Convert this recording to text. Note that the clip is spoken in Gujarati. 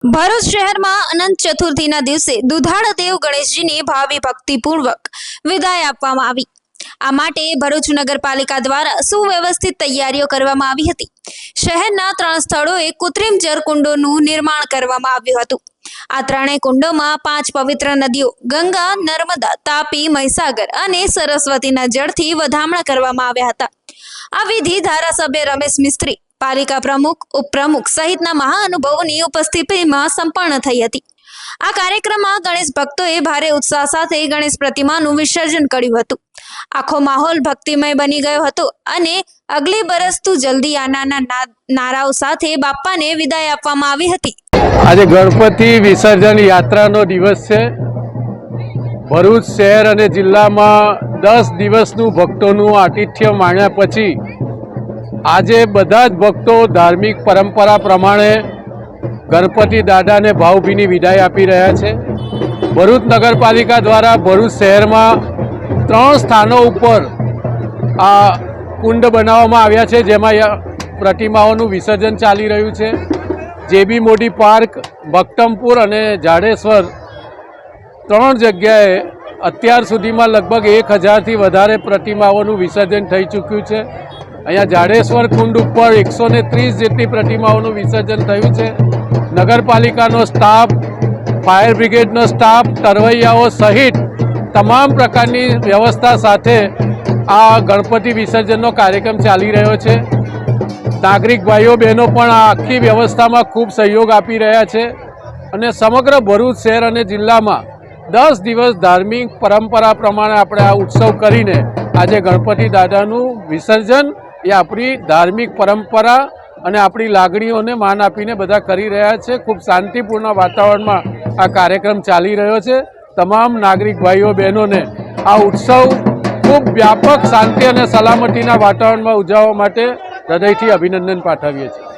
ભરૂચ શહેરમાં અનંત ચતુર્થીના દિવસે દુધાળા દેવ ગણેશજીને ભાવે ભક્તિપૂર્વક વિદાય આપવામાં આવી। આ માટે ભરૂચ નગરપાલિકા દ્વારા સુવ્યવસ્થિત તૈયારીઓ કરવામાં આવી હતી। શહેરના 3 સ્થળોએ કૃત્રિમ જળકુંડોનું નિર્માણ કરવામાં આવ્યું હતું। આ ત્રણેય કુંડોમાં 5 પવિત્ર નદીઓ ગંગા, નર્મદા, તાપી, મહીસાગર અને સરસ્વતીના જળથી વધામણા કરવામાં આવ્યા હતા। આ વિધિ ધારાસભ્ય રમેશ મિસ્ત્રી, પાલિકા પ્રમુખ, ઉપપ્રમુખ સહિતના મહાનુભાવોની ઉપસ્થિતિમાં સંપન્ન થઈ હતી। આ કાર્યક્રમમાં ગણેશ ભક્તોએ ભારે ઉત્સાહ સાથે ગણેશ પ્રતિમાનું વિસર્જન કર્યું હતું। આખો માહોલ ભક્તિમય બની ગયો હતો અને અગલી બરસ તું જલ્દી આનાના નારાઓ સાથે બાપ્પાને વિદાય આપવામાં આવી હતી। આજે ગણપતિ વિસર્જન યાત્રાનો દિવસ છે। ભરૂચ શહેર અને જિલ્લામાં 10 દિવસનું ભક્તોનું આતિથ્ય માણ્યા પછી આજે બધા જ ભક્તો ધાર્મિક પરંપરા પ્રમાણે ગણપતિ દાદાને ભાવભીની વિદાય આપી રહ્યા છે। ભરૂચ નગરપાલિકા દ્વારા ભરૂચ શહેરમાં 3 સ્થાનો ઉપર આ કુંડ બનાવવામાં આવ્યા છે, જેમાં પ્રતિમાઓનું વિસર્જન ચાલી રહ્યું છે। જેબી મોદી પાર્ક, ભક્તમપુર અને જાડેશ્વર 3 જગ્યાએ અત્યાર સુધીમાં લગભગ 1000થી વધારે પ્રતિમાઓનું વિસર્જન થઈ ચૂક્યું છે। અહીંયા જાડેશ્વર કુંડ ઉપર 130 જેટલી પ્રતિમાઓનું વિસર્જન થયું છે। નગરપાલિકાનો સ્ટાફ, ફાયર બ્રિગેડનો સ્ટાફ, તરવૈયાઓ સહિત તમામ પ્રકારની વ્યવસ્થા સાથે આ ગણપતિ વિસર્જનનો કાર્યક્રમ ચાલી રહ્યો છે। નાગરિક ભાઈઓ બહેનો પણ આ આખી વ્યવસ્થામાં ખૂબ સહયોગ આપી રહ્યા છે અને સમગ્ર ભરૂચ શહેર અને જિલ્લામાં 10 દિવસ ધાર્મિક પરંપરા પ્રમાણે આપણે આ ઉત્સવ કરીને આજે ગણપતિ દાદાનું વિસર્જન એ આપણી ધાર્મિક પરંપરા અને આપણી લાગણીઓને માન આપીને બધા કરી રહ્યા છે। ખૂબ શાંતિપૂર્ણ વાતાવરણમાં આ કાર્યક્રમ ચાલી રહ્યો છે। તમામ નાગરિક ભાઈઓ બહેનોને આ ઉત્સવ ખૂબ વ્યાપક શાંતિ અને સલામતીના વાતાવરણમાં ઉજવવા માટે હૃદયથી અભિનંદન પાઠવીએ છીએ।